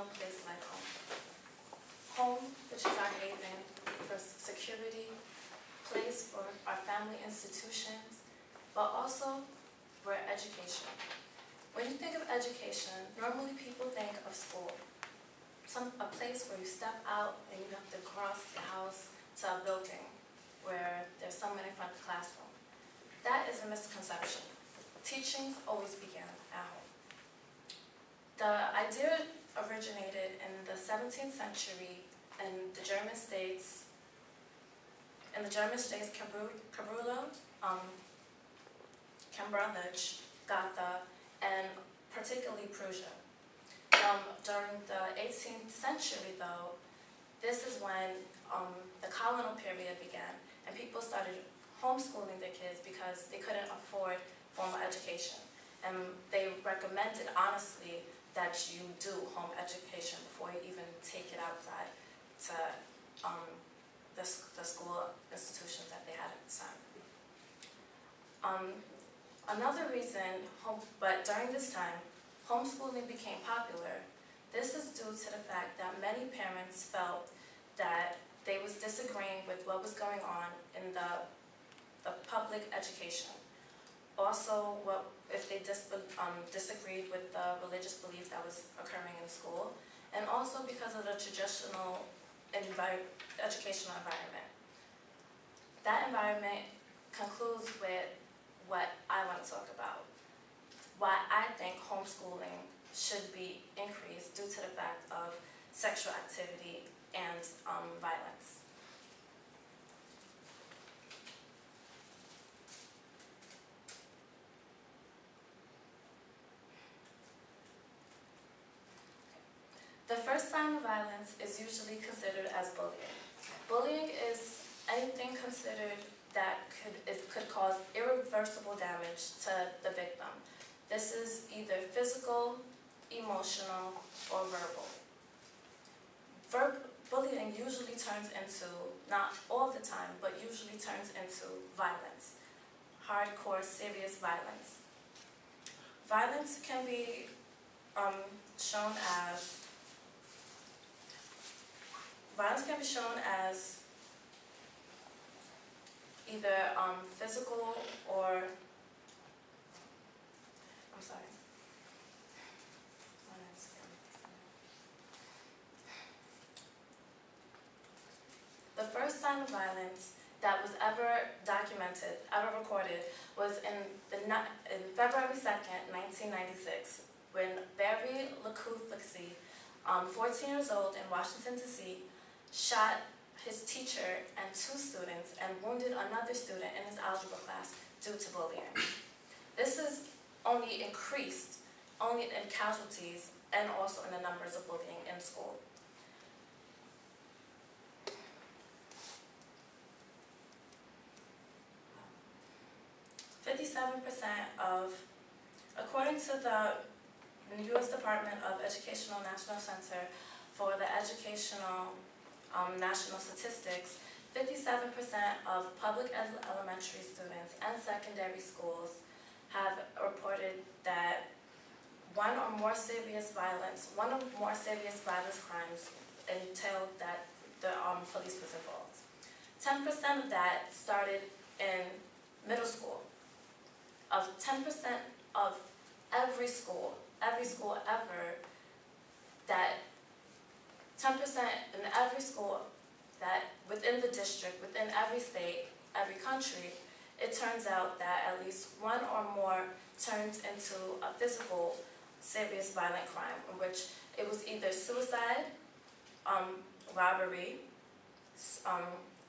no place like home. Home, which is our haven for security, place for our family institutions, but also for education. When you think of education, normally people think of school. A place where you step out and you have to cross the house to a building where there's someone in front of the classroom. That is a misconception. Teachings always began at home. The idea originated in the 17th century in the German states, Kabrula, Cambridge, Gotha, and particularly Prussia. During the 18th century, though, this is when the colonial period began, and people started homeschooling their kids because they couldn't afford formal education. And they recommended, honestly, that you do home education before you even take it outside to the school institutions that they had at the time. Another reason, but during this time, homeschooling became popular. This is due to the fact that many parents felt that they was disagreeing with what was going on in the public education. Also, if they disagreed with the religious beliefs that was occurring in school, and also because of the traditional educational environment. That environment concludes with what I want to talk about. Why I think homeschooling should be increased due to the fact of sexual activity and violence. The first sign of violence is usually considered as bullying. Bullying is anything considered that could cause irreversible damage to the victim. This is either physical, emotional, or verbal. Bullying usually turns into, not all the time, but usually turns into violence. Hardcore, serious violence. Violence can be shown as either physical or, I'm sorry. The first sign of violence that was ever documented, ever recorded, was in February 2nd, 1996, when Barry Lacouffexy, 14 years old in Washington, D.C., shot his teacher and 2 students and wounded another student in his algebra class due to bullying. This is only increased, only in casualties and also in the numbers of bullying in school. According to the U.S. Department of Educational National Center for the Educational National Statistics, 57% of public elementary students and secondary schools have reported that one or more serious violence crimes entailed that the police was involved. 10% of that started in middle school. Of 10% of every school ever, that 10% in every school that within the district, within every state, every country, it turns out that at least one or more turned into a physical, serious violent crime, in which it was either suicide, robbery,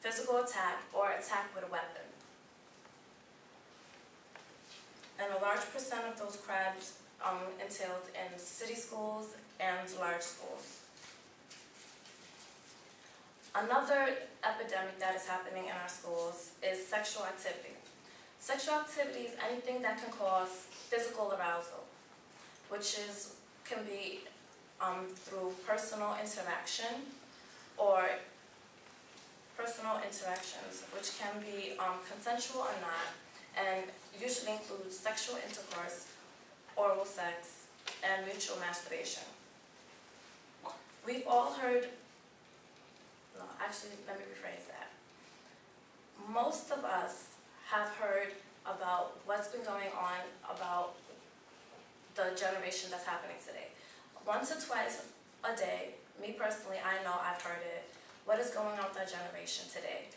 physical attack, or attack with a weapon. And a large percent of those crimes entailed in city schools and large schools. Another epidemic that is happening in our schools is sexual activity. Sexual activity is anything that can cause physical arousal, which can be through personal interaction or personal interactions, which can be consensual or not, and usually include sexual intercourse, oral sex, and mutual masturbation. We've all heard, no, actually, let me rephrase that. Most of us have heard about what's been going on about the generation that's happening today. Once or twice a day, me personally, I know I've heard it. What is going on with that generation today?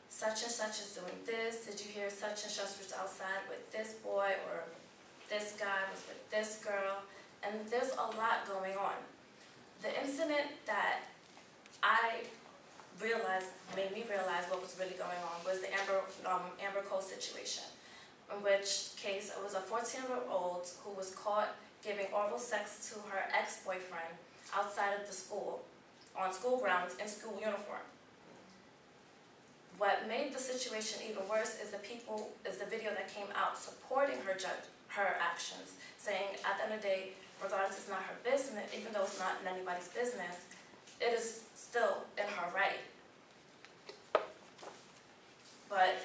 Such and such is doing this. Did you hear such and such was outside with this boy, or this guy was with this girl? And there's a lot going on. The incident that I realized, made me realize what was really going on was the Amber Cole situation, in which case it was a 14-year-old who was caught giving oral sex to her ex-boyfriend outside of the school, on school grounds, in school uniform. What made the situation even worse is the video that came out supporting her actions, saying at the end of the day, regardless it's not her business, even though it's not in anybody's business, it is still in her right. But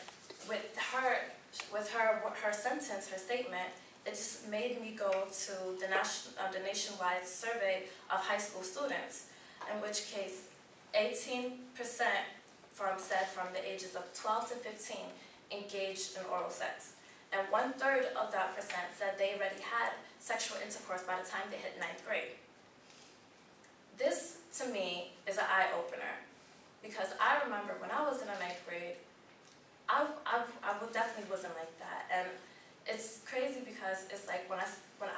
with her sentence, her statement, it just made me go to the nationwide survey of high school students, in which case 18% from the ages of 12 to 15 engaged in oral sex. And 1/3 of that percent said they already had sexual intercourse by the time they hit 9th grade. This, to me, is an eye-opener, because I remember when I was in the 9th grade, I definitely wasn't like that. And it's crazy because it's like when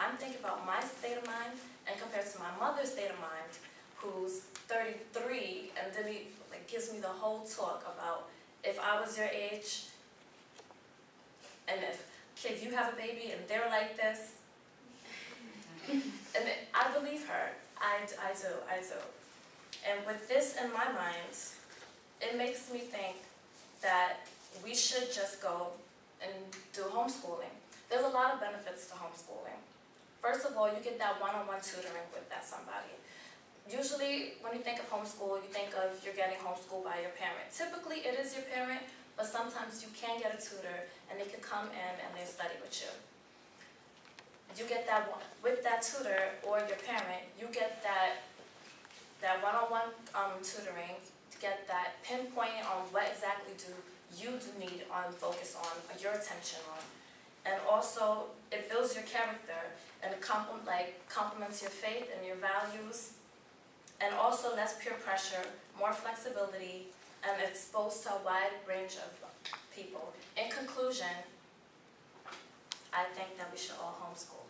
I'm thinking about my state of mind and compared to my mother's state of mind, who's 33, and then he gives me the whole talk about if I was your age, and if you have a baby and they're like this, and I believe her. I do. And with this in my mind, it makes me think that we should just go and do homeschooling. There's a lot of benefits to homeschooling. First of all, you get that one-on-one tutoring with that somebody. Usually, when you think of homeschool, you think of you're getting homeschooled by your parent. Typically, it is your parent, but sometimes you can get a tutor, and they can come in and they study with you. You get that with that tutor or your parent. You get that one-on-one tutoring to get that pinpointing on what exactly do you need on focus on your attention on, and also it builds your character and it complements your faith and your values. And also less peer pressure, more flexibility, and exposed to a wide range of people. In conclusion, I think that we should all homeschool.